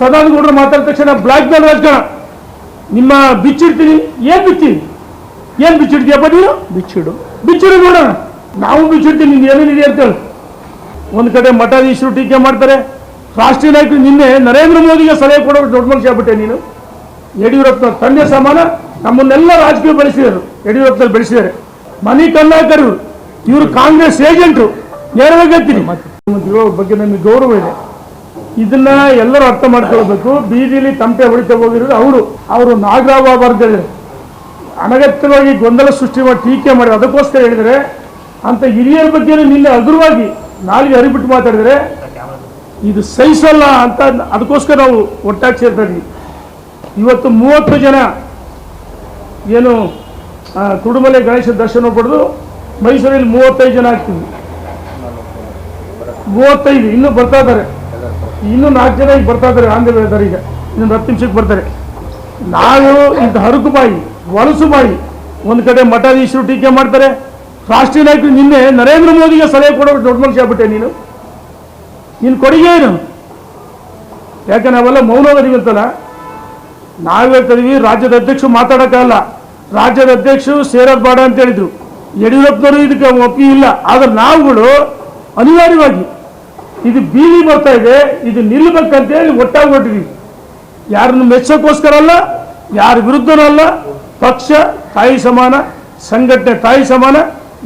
ಸದಾನಗೌಡರು ಮಾತಾಡಿದ ತಕ್ಷಣ black mail ರಾಜಕಾರಣ ನಿಮ್ಮ ಬಿಚ್ಚಿಡ್ತೀನಿ. ಏನು ಬಿಚ್ಚಿಡಿ? ಏನು ಬಿಚ್ಚಿಡ್ತೀಯಪ್ಪ ನೀನು? ಬಿಚ್ಚಿಡು ನೋಡೋಣ. ನಾವು ಬಿಚ್ಚಿಡ್ತೀನಿ, ನಿಂದು ಏನೇನಿದೆ ಅಂತೇಳಿ. ಒಂದು ಕಡೆ ಮಠಾಧೀಶರು ಟೀಕೆ ಮಾಡ್ತಾರೆ. ರಾಷ್ಟ್ರೀಯ ನಾಯಕರು ನಿನ್ನೆ ನರೇಂದ್ರ ಮೋದಿಗೆ ಸಲಹೆ ಕೊಡೋದು ದೊಡ್ಡ ಮನುಷ್ಯ ಆಗ್ಬಿಟ್ಟೆ ನೀನು. ಯಡಿಯೂರಪ್ಪನ ತಂದೆ ಸಮಾನ ನಮ್ಮನ್ನೆಲ್ಲ ರಾಜಕೀಯ ಬೆಳೆಸಿದರು, ಯಡಿಯೂರಪ್ಪನಲ್ಲಿ ಬೆಳೆಸಿದ್ದಾರೆ. ಮನಿ ಕನ್ನಾಕರು ಇವರು ಕಾಂಗ್ರೆಸ್ ಏಜೆಂಟರು. ನೇರವಾಗಿ ಹೇಳ್ತೀನಿ, ಮುಖ್ಯಮಂತ್ರಿಗಳ ಬಗ್ಗೆ ನಮಗೆ ಗೌರವ ಇದೆ. ಇದನ್ನ ಎಲ್ಲರೂ ಅರ್ಥ ಮಾಡ್ಕೊಳ್ಬೇಕು. ಬೀದಿಲಿ ತಮಟೆ ಹೊಡಿತಾ ಹೋಗಿರೋದು ಅವರು ನಾಗರಾವ್ ಬರ್ತಾರೆ, ಅನಗತ್ಯವಾಗಿ ಗೊಂದಲ ಸೃಷ್ಟಿ ಮಾಡಿ ಟೀಕೆ ಮಾಡಿ ಅದಕ್ಕೋಸ್ಕರ ಹೇಳಿದರೆ ಅಂತ ಹಿರಿಯರ ಬಗ್ಗೆ ನಿನ್ನೆ ಹಗುರವಾಗಿ ನಾಲಿಗೆ ಹರಿಬಿಟ್ಟು ಮಾತಾಡಿದರೆ ಇದು ಸಹಿಸಲ್ಲ ಅಂತ ಅದಕ್ಕೋಸ್ಕರ ನಾವು ಒಟ್ಟಾಗಿ ಸೇರ್ತಾ ಇದ್ವಿ. ಇವತ್ತು 30 ಜನ ಏನು ತುಡುಮಲೆ ಗಣೇಶ ದರ್ಶನ ಪಡೆದು ಮೈಸೂರಲ್ಲಿ 35 ಜನ ಆಗ್ತೀವಿ. 35 ಇನ್ನೂ ಬರ್ತಾ ಇದ್ದಾರೆ, ಇನ್ನೂ 4 ಜನ ಈಗ ಬರ್ತಾ ಇದ್ದಾರೆ. ಆಂಧ್ರ ಇದ್ದಾರೆ, ಈಗ ಇನ್ನೊಂದು 10 ನಿಮಿಷಕ್ಕೆ ಬರ್ತಾರೆ. ನಾವು ಇಂಥ ಹರಕು ಬಾಯಿ ವಲಸು ಬಾಯಿ ಒಂದು ಕಡೆ ಮಠಾಧೀಶರು ಟೀಕೆ ಮಾಡ್ತಾರೆ. ರಾಷ್ಟ್ರೀಯ ನಾಯಕರು ನಿನ್ನೆ ನರೇಂದ್ರ ಮೋದಿಗೆ ಸಲಹೆ ಕೊಡೋದು ದೊಡ್ಡ ಮನುಷ್ಯ ಆಗ್ಬಿಟ್ಟೆ ನೀನು ಕೊಡುಗೆ ಏನು? ಯಾಕೆ ನಾವೆಲ್ಲ ಮೌನವಾದಿವಂತಲ್ಲ. ನಾವು ಹೇಳ್ತಿದೀವಿ ರಾಜ್ಯದ ಅಧ್ಯಕ್ಷರು ಮಾತಾಡೋಕ್ಕಾಗಲ್ಲ. ರಾಜ್ಯದ ಅಧ್ಯಕ್ಷರು ಸೇರೋದು ಬೇಡ ಅಂತ ಹೇಳಿದ್ರು. ಯಡಿಯೂರಪ್ಪನವರು ಇದಕ್ಕೆ ಒಪ್ಪಿ ಇಲ್ಲ. ಆದರೆ ನಾವುಗಳು ಅನಿವಾರ್ಯವಾಗಿ ಇದು ಬೀದಿ ಬರ್ತಾ ಇದೆ, ಇದು ನಿಲ್ಲಬೇಕಂತೇಳಿ ಒಟ್ಟಾಗಿ ಹೊಟ್ಟಿದ್ವಿ. ಯಾರನ್ನು ಮೆಚ್ಚೋಕ್ಕೋಸ್ಕರ ಅಲ್ಲ, ಯಾರ ವಿರುದ್ಧನೂ ಅಲ್ಲ. ಪಕ್ಷ ತಾಯಿ ಸಮಾನ, ಸಂಘಟನೆ ತಾಯಿ ಸಮಾನ,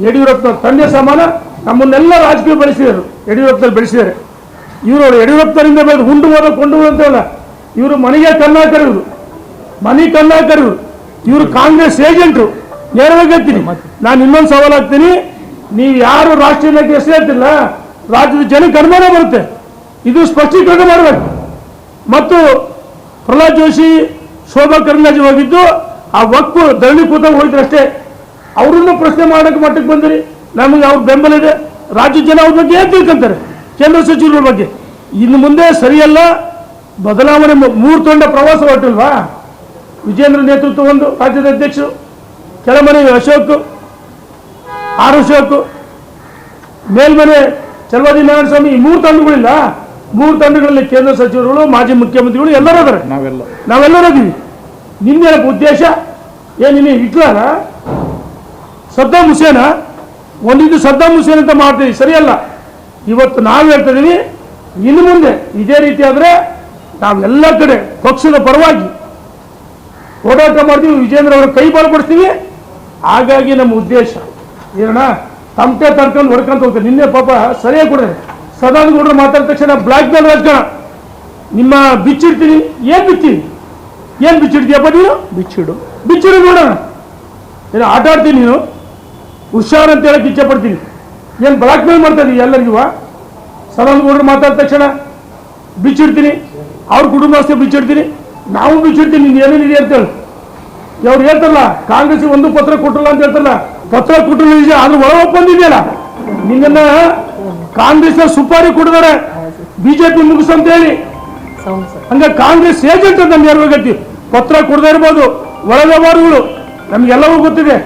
ಯಡಿಯೂರಪ್ಪನ ತಂದೆ ಸಮಾನ ನಮ್ಮನ್ನೆಲ್ಲ ರಾಜಕೀಯ ಬೆಳೆಸಿದರು, ಯಡಿಯೂರಪ್ಪನಲ್ಲಿ ಬೆಳೆಸಿದ್ದಾರೆ. ಇವರು ಯಡಿಯೂರಪ್ಪನಿಂದ ಬೆಳೆದು ಹುಂಡು ಹೋದ ಕೊಂಡು ಅಂತೇಳ ಇವರು ಮನೆಗೆ ಕನ್ನಾಕರು, ಮನಿ ಕನ್ನಾಕರು ಇವರು ಕಾಂಗ್ರೆಸ್ ಏಜೆಂಟರು. ನೇರವಾಗಿ ಹೇಳ್ತೀನಿ, ನಾನು ಇನ್ನೊಂದು ಸವಾಲು ಹಾಕ್ತೀನಿ. ನೀವು ಯಾರು ರಾಷ್ಟ್ರೀಯ ನಾಯಕರು ಹೆಸರು ಹೇಳ್ತಿಲ್ಲ, ರಾಜ್ಯದ ಜನಕ್ಕೆ ಅನುಮಾನ ಬರುತ್ತೆ. ಇದು ಸ್ಪಷ್ಟೀಕರಣ ಮಾಡಬೇಕು. ಮತ್ತು ಪ್ರಹ್ಲಾದ್ ಜೋಶಿ, ಶೋಭಾ ಕರಂದ್ಲಾಜೆ ಹೋಗಿದ್ದು ಆ ವಕ್ಫ್ ಧರಣಿ ಕೂತಾಗ ಹೋಗಿದ್ರು ಅಷ್ಟೇ. ಅವರನ್ನು ಪ್ರಶ್ನೆ ಮಾಡೋಕ್ಕೆ ಮಟ್ಟಕ್ಕೆ ಬಂದಿರಿ. ನಮಗೆ ಅವ್ರ ಬೆಂಬಲ ಇದೆ. ರಾಜ್ಯದ ಜನ ಅವ್ರ ಬಗ್ಗೆ ಏನು ತಿಳ್ಕೊಂತಾರೆ? ಕೇಂದ್ರ ಸಚಿವರ ಬಗ್ಗೆ ಇನ್ನು ಮುಂದೆ ಸರಿಯಲ್ಲ. ಬದಲಾವಣೆ 3 ತಂಡ ಪ್ರವಾಸ ಹೊರಟಿಲ್ವಾ? ವಿಜೇಂದ್ರ ನೇತೃತ್ವ ಒಂದು ರಾಜ್ಯದ ಅಧ್ಯಕ್ಷರು, ಕೆಳಮನೆ ಅಶೋಕ್, ಅಶೋಕ್, ಮೇಲ್ಮನೆ ಚಲವಾದಿ ನಾರಾಯಣ ಸ್ವಾಮಿ. ಈ 3 ತಂಡಗಳಿಲ್ಲ. 3 ತಂಡಗಳಲ್ಲಿ ಕೇಂದ್ರ ಸಚಿವರುಗಳು, ಮಾಜಿ ಮುಖ್ಯಮಂತ್ರಿಗಳು ಎಲ್ಲರೂ ಅದಾರೆ. ನಾವೆಲ್ಲರೂ ಇದೀವಿ. ನಿನ್ನೇನಪ್ಪ ಉದ್ದೇಶ? ಏನಿನ್ನ ಹಿಟ್ಲರ ಸದ್ದಾಂ ಹುಸೇನ ಒಂದಿದ್ದು ಸದ್ದಾಂ ಹುಸೇನ್ ಅಂತ ಮಾಡ್ತೀವಿ, ಸರಿಯಲ್ಲ. ಇವತ್ತು ನಾವು ಹೇಳ್ತಾ ಇದೀವಿ, ಇನ್ನು ಮುಂದೆ ಇದೇ ರೀತಿ ಆದರೆ ನಾವೆಲ್ಲ ಕಡೆ ಪಕ್ಷದ ಪರವಾಗಿ ಹೋರಾಟ ಮಾಡ್ತೀವಿ. ವಿಜೇಂದ್ರ ಅವರ ಕೈ ಬಲಪಡಿಸ್ತೀವಿ. ಹಾಗಾಗಿ ನಮ್ಮ ಉದ್ದೇಶ ಏನಣ್ಣ, ತಮಟೆ ತಡ್ಕೊಂಡು ಹೊಡ್ಕೊಂತ ಹೋಗ್ತಾರೆ. ನಿನ್ನೆ ಪಾಪ ಸರಿಯಾಗಿ ಕೊಡ್ತಾರೆ. ಸದಾನಗೌಡರು ಮಾತಾಡಿದ ತಕ್ಷಣ ಬ್ಲಾಕ್ ಮೇಲ್ ರಾಜಕಾರಣ ನಿಮ್ಮ ಬಿಚ್ಚಿಡ್ತೀನಿ. ಏನು ಬಿಚ್ಚಿಡ್ತೀಯಪ್ಪ ನೀನು? ಬಿಚ್ಚಿಡು ನೋಡೋಣ. ಏನು ಆಟ ಆಡ್ತೀನಿ ನೀನು? ಹುಷಾರ್ ಅಂತ ಹೇಳಕ್ಕೆ ಇಚ್ಛೆ ಪಡ್ತೀನಿ. ಏನು ಬ್ಲಾಕ್ ಮೇಲ್ ಮಾಡ್ತಾ ಇದೀವಿ ಎಲ್ಲರಿಗೂ? ಸದಾನಗೌಡರು ಮಾತಾಡಿದ ತಕ್ಷಣ ಬಿಚ್ಚಿಡ್ತೀನಿ, ಅವ್ರ ಕುಟುಂಬಸ್ಥೆ ಬಿಚ್ಚಿಡ್ತೀನಿ, ನಾವು ಬಿಚ್ಚಿಡ್ತೀನಿ, ನಿಂದು ಏನೇನಿದೆ ಅಂತೇಳಿ. ಅವ್ರು ಹೇಳ್ತಾರಲ್ಲ, ಕಾಂಗ್ರೆಸ್ ಒಂದು ಪತ್ರ ಕೊಟ್ಟಲ್ಲ ಅಂತ ಹೇಳ್ತಾರಲ್ಲ. ಪತ್ರ ಕೊಟ್ಟಲ್ಲ ನಿಜ, ಆದ್ರೂ ಒಳ ಒಪ್ಪಂದಿದೆಯಲ್ಲ. ನಿನ್ನ ಕಾಂಗ್ರೆಸ್ ಸುಪಾರಿ ಕೊಡಿದಾರೆ ಬಿಜೆಪಿ ಮುಗಿಸಂತ ಹೇಳಿ. ಹಂಗ ಕಾಂಗ್ರೆಸ್ ಏಜೆಂಟ್ ಅಂತ ನೇರವಾಗಿ ಪತ್ರ ಕೊಡದೇ ಇರ್ಬೋದು. ಒಳ ವ್ಯವಹಾರಗಳು ನಮ್ಗೆಲ್ಲವೂ ಗೊತ್ತಿದೆ.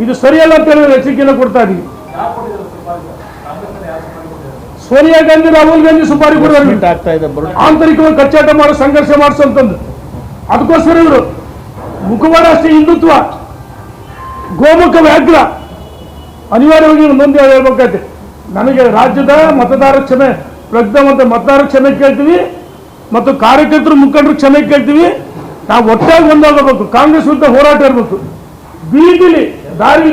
ಇದು ಸರಿಯಲ್ಲ ಅಂತ ಹೇಳಿ ಎಚ್ಚರಿಕೆಯನ್ನು ಕೊಡ್ತಾ ಇದೀವಿ. ಸೋನಿಯಾ ಗಾಂಧಿ, ರಾಹುಲ್ ಗಾಂಧಿ ಸುಪಾರಿ ಕೊಡೋದು ಆಂತರಿಕವಾಗಿ ಕಚ್ಚಾಟ ಮಾಡೋ, ಸಂಘರ್ಷ ಮಾಡಿಸೋಂತಂದು. ಅದಕ್ಕೋಸ್ಕರ ಇವರು ಮುಖವಾಡ ಅಷ್ಟೇ ಹಿಂದುತ್ವ, ಗೋಮುಖ ವ್ಯಾಘ್ರ. ಅನಿವಾರ್ಯವಾಗಿ ಒಂದೊಂದು ಹೇಳ್ಬೇಕಾಯ್ತು. ನನಗೆ ರಾಜ್ಯದ ಮತದಾರ ಕ್ಷಮೆ, ಪ್ರಜ್ಞಾವಂತ ಮತದಾರ ಕ್ಷಮೆ ಕೇಳ್ತೀವಿ ಮತ್ತು ಕಾರ್ಯಕರ್ತರು ಮುಖಂಡರು ಕ್ಷಮೆ ಕೇಳ್ತೀವಿ. ನಾವು ಒಟ್ಟಾಗಿ ಒಂದಾಗಬೇಕು. ಕಾಂಗ್ರೆಸ್ ವಿರುದ್ಧ ಹೋರಾಟ ಇರಬೇಕು. ಬೀದಿಲಿ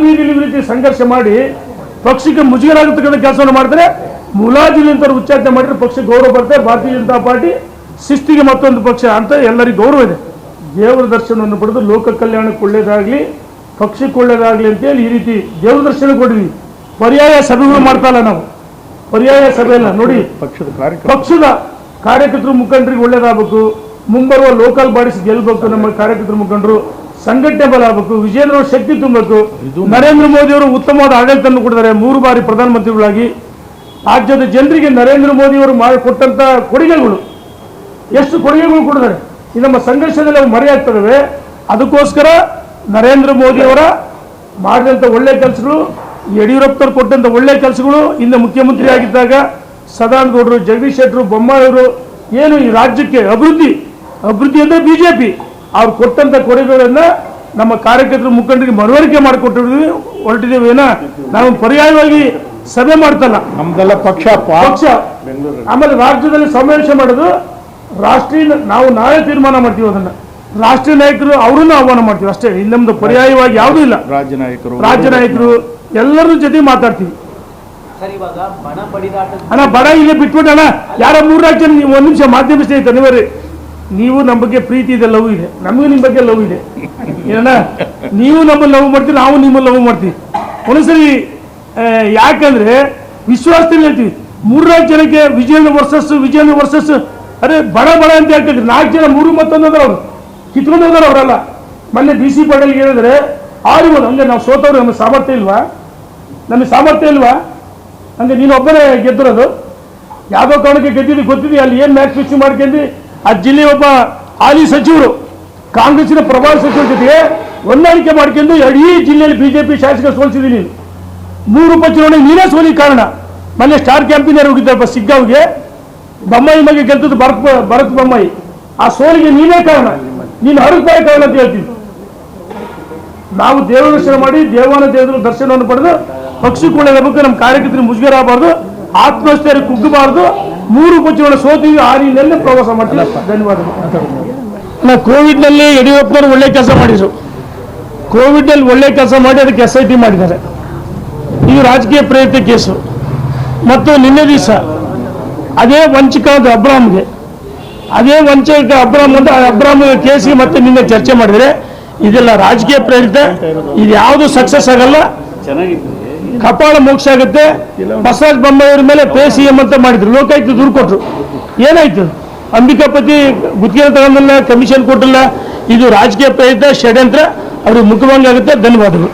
ಬೀದಿಲಿ ರೀತಿ ಸಂಘರ್ಷ ಮಾಡಿ ಪಕ್ಷಕ್ಕೆ ಮುಜುಗರ ಆಗತಕ್ಕಂಥ ಕೆಲಸವನ್ನು ಮಾಡ್ತಾರೆ. ಮುಲಾಜಿಲಿಂತ ಉಚ್ಚಾಟನೆ ಮಾಡಿದ್ರೆ ಪಕ್ಷಕ್ಕೆ ಗೌರವ ಬರುತ್ತೆ. ಭಾರತೀಯ ಜನತಾ ಪಾರ್ಟಿ ಶಿಸ್ತಿಗೆ ಮತ್ತೊಂದು ಪಕ್ಷ ಅಂತ ಎಲ್ಲರಿಗೂ ಗೌರವ ಇದೆ. ದೇವರ ದರ್ಶನವನ್ನು ಪಡೆದು ಲೋಕ ಕಲ್ಯಾಣಕ್ಕೆ ಒಳ್ಳೇದಾಗಲಿ, ಪಕ್ಷಕ್ಕೆ ಒಳ್ಳೇದಾಗಲಿ ಅಂತೇಳಿ ಈ ರೀತಿ ದೇವರ ದರ್ಶನ ಕೊಡ್ವಿ. ಪರ್ಯಾಯ ಸಭೆಗಳು ಮಾಡ್ತಾ ಇಲ್ಲ ನಾವು. ಪರ್ಯಾಯ ಸಭೆ ಅಲ್ಲ ನೋಡಿ, ಪಕ್ಷದ ಕಾರ್ಯಕರ್ತರು ಮುಖಂಡರಿಗೆ ಒಳ್ಳೇದಾಗಬೇಕು. ಮುಂಬರುವ ಲೋಕಲ್ ಬಾಡೀಸ್ ಗೆಲ್ಬೇಕು. ನಮ್ಮ ಕಾರ್ಯಕರ್ತರು ಮುಖಂಡರು ಸಂಘಟನೆ ಬಲ ಆಗಬೇಕು. ವಿಜೇಂದ್ರ ಅವರು ಶಕ್ತಿ ತುಂಬಬೇಕು. ನರೇಂದ್ರ ಮೋದಿ ಅವರು ಉತ್ತಮವಾದ ಆಡಳಿತವನ್ನು ಕೊಟ್ಟಿದ್ದಾರೆ. 3 ಬಾರಿ ಪ್ರಧಾನಮಂತ್ರಿಗಳಾಗಿ ರಾಜ್ಯದ ಜನರಿಗೆ ನರೇಂದ್ರ ಮೋದಿ ಅವರು ಮಾಡಿಕೊಟ್ಟಂತ ಕೊಡುಗೆಗಳು, ಎಷ್ಟು ಕೊಡುಗೆಗಳು ಕೊಟ್ಟಿದ್ದಾರೆ. ಈ ನಮ್ಮ ಸಂಘರ್ಷದಲ್ಲಿ ಅವು ಮರೆಯಾಗ್ತವೆ. ಅದಕ್ಕೋಸ್ಕರ ನರೇಂದ್ರ ಮೋದಿ ಅವರ ಮಾಡಿದಂಥ ಒಳ್ಳೆ ಕೆಲಸಗಳು, ಯಡಿಯೂರಪ್ಪನವರು ಕೊಟ್ಟಂತ ಒಳ್ಳೆ ಕೆಲಸಗಳು, ಇಂದ ಮುಖ್ಯಮಂತ್ರಿ ಆಗಿದ್ದಾಗ ಸದಾನಗೌಡರು, ಜಗದೀಶ್ ಶೆಟ್ಟರು, ಬೊಮ್ಮಾಯಿಯವರು, ಏನು ಈ ರಾಜ್ಯಕ್ಕೆ ಅಭಿವೃದ್ಧಿ ಅಂದರೆ ಬಿಜೆಪಿ ಅವ್ರು ಕೊಟ್ಟಂತ ಕೊಡುಗೆಗಳನ್ನ ನಮ್ಮ ಕಾರ್ಯಕರ್ತರು ಮುಖಂಡರಿಗೆ ಮನವರಿಕೆ ಮಾಡಿಕೊಟ್ಟಿದ್ದೀವಿ ಹೊರಟಿದ್ದೀವಿ ಏನೋ ನಾವು ಪರ್ಯಾಯವಾಗಿ ಸಭೆ ಮಾಡ್ತಲ್ಲ ನಮ್ದೆಲ್ಲ ಪಕ್ಷ ಆಮೇಲೆ ರಾಜ್ಯದಲ್ಲಿ ಸಮಾವೇಶ ಮಾಡೋದು ರಾಷ್ಟ್ರೀಯ ನಾವು ನಾಳೆ ತೀರ್ಮಾನ ಮಾಡ್ತೀವಿ ಅದನ್ನ ರಾಷ್ಟ್ರೀಯ ನಾಯಕರು ಅವರನ್ನು ಆಹ್ವಾನ ಮಾಡ್ತೀವಿ ಅಷ್ಟೇ ಇಲ್ಲಿ ನಮ್ದು ಪರ್ಯಾಯವಾಗಿ ಯಾವುದೂ ಇಲ್ಲ ರಾಜ್ಯ ನಾಯಕರು ಎಲ್ಲರ ಜೊತೆ ಮಾತಾಡ್ತೀವಿ ಅಣ್ಣ ಬಡ ಇಲ್ಲೇ ಬಿಟ್ಬಿಟ್ಟು ಅಣ್ಣ ಯಾರ 3-4 ಜನ ನೀವು 1 ನಿಮಿಷ ಮಾಧ್ಯಮ ಸ್ನೇಹಿತ ನೀವು ನಮ್ಮ ಬಗ್ಗೆ ಪ್ರೀತಿ ಇದೆ ಲವ್ ಇದೆ ನಮಗೂ ನಿಮ್ಮ ಬಗ್ಗೆ ಲವ್ ಇದೆ ಏನ ನೀವು ನಮ್ಮನ್ನು ಲವ್ ಮಾಡ್ತೀವಿ ನಾವು ನಿಮ್ಮನ್ನು ಲವ್ ಮಾಡ್ತೀವಿ ಒಂದ್ಸರಿ ಯಾಕಂದ್ರೆ ವಿಶ್ವಾಸದಲ್ಲಿ ಹೇಳ್ತೀವಿ 3-4 ಜನಕ್ಕೆ ವಿಜಯೇಂದ್ರ ವರ್ಸಸ್ ಅರೆ ಬಡ ಅಂತ ಹೇಳ್ತಿದ್ರು 4 ಜನ 3 ಮತ್ತೊಂದ್ರೆ ಅವರು ಕಿತ್ಕೊಂಡು ಹೋದಾರ ಅವರಲ್ಲ ಮೊನ್ನೆ BC ಪಾಟೀಲ್ಗೆ ಹೇಳಿದ್ರೆ 6 ಹಂಗೆ ನಾವು ಸೋತವ್ರು ನಮಗೆ ಸಾಮರ್ಥ್ಯ ಇಲ್ವಾ ಹಂಗೆ ನೀನು ಒಬ್ಬನೇ ಗೆದ್ದಿರೋದು ಯಾವುದೋ ಕಾರಣಕ್ಕೆ ಗೆದ್ದಿದ್ದು ಗೊತ್ತಿದೆ ಅಲ್ಲಿ ಏನು ಮ್ಯಾಚ್ ಫಿಕ್ಸಿಂಗ್ ಮಾಡ್ಕೊಂಡು ಆ ಜಿಲ್ಲೆ ಒಬ್ಬ ಹಾಲಿ ಸಚಿವರು ಕಾಂಗ್ರೆಸ್ಸಿನ ಪ್ರಭಾವ ಸಚಿವರ ಜೊತೆಗೆ ಹೊಂದಾಣಿಕೆ ಮಾಡ್ಕೊಂಡು ಇಡೀ ಜಿಲ್ಲೆಯಲ್ಲಿ ಬಿಜೆಪಿ ಶಾಸಕ ಸೋಲಿಸಿದ್ದೀನಿ ನೀನು 3 ಉಪಚುನಾವಣೆ ನೀನೇ ಸೋಲಿ ಕಾರಣ ಮೊನ್ನೆ ಸ್ಟಾರ್ ಕ್ಯಾಂಪಿನರ್ ಹೋಗಿದ್ದಪ್ಪ ಸಿಗ್ಗಾವ್ಗೆ ಬೊಮ್ಮಾಯಿ ಬಗ್ಗೆ ಗೆದ್ದದ್ದು ಭರತ್ ಬೊಮ್ಮಾಯಿ ಆ ಸೋಲಿಗೆ ನೀನೇ ಕಾರಣ ನೀನು ಹರಪಾಯ ಕಾರಣ ಅಂತ ಹೇಳ್ತೀನಿ ನಾವು ದೇವರ ದರ್ಶನ ಮಾಡಿ ದೇವರ ದರ್ಶನವನ್ನು ಪಡೆದು ಪಕ್ಷಕ್ಕೆ ಒಳ್ಳೆಯದಬೇಕು ನಮ್ಮ ಕಾರ್ಯಕರ್ತರಿಗೆ ಮುಜುಗರ ಆಗಬಾರ್ದು ಆತ್ಮಸ್ಥೈರ್ಯ ಕುಗ್ಗಬಾರ್ದು 3 ಉಪಚುನಾವಣೆ ಸೋತೀವಿ ಆ ರೀತಿಯಲ್ಲೇ ಪ್ರವಾಸ ಮಾಡ್ತೀವಿ ಧನ್ಯವಾದಗಳು ಕೋವಿಡ್ನಲ್ಲಿ ಯಡಿಯೂರಪ್ಪನವರು ಒಳ್ಳೆ ಕೆಲಸ ಮಾಡಿದ್ರು ಕೋವಿಡ್ನಲ್ಲಿ ಒಳ್ಳೆ ಕೆಲಸ ಮಾಡಿ ಅದಕ್ಕೆ SIT ಮಾಡಿದ್ದಾರೆ ಇದು ರಾಜಕೀಯ ಪ್ರೇರಿತ ಕೇಸು ಮತ್ತು ನಿನ್ನೆ ದಿವಸ ಅದೇ ವಂಚಕ ಅಬ್ರಾಮ್ಗೆ ಅಬ್ರಾಮ್ ಕೇಸಿಗೆ ಮತ್ತೆ ನಿನ್ನೆ ಚರ್ಚೆ ಮಾಡಿದರೆ ಇದೆಲ್ಲ ರಾಜಕೀಯ ಪ್ರೇರಿತ ಇದು ಯಾವುದು ಸಕ್ಸಸ್ ಆಗಲ್ಲ ಕಪಾಳ ಮೋಕ್ಷ ಆಗುತ್ತೆ ಬಸವರಾಜ ಬೊಮ್ಮಾಯಿಯವ್ರ ಮೇಲೆ PCM ಅಂತ ಮಾಡಿದ್ರು ಲೋಕಾಯುಕ್ತ ದೂರು ಕೊಟ್ಟರು ಏನಾಯ್ತು ಅಂಬಿಕಾಪತಿ ಗುತ್ತಿಗೆ ತಗೊಂಡಿಲ್ಲ ಕಮಿಷನ್ ಕೊಟ್ಟಿಲ್ಲ ಇದು ರಾಜಕೀಯ ಪ್ರೇರಿತ ಷಡ್ಯಂತ್ರ ಅವ್ರಿಗೆ ಮುಖಭಂಗ ಆಗುತ್ತೆ ಧನ್ಯವಾದಗಳು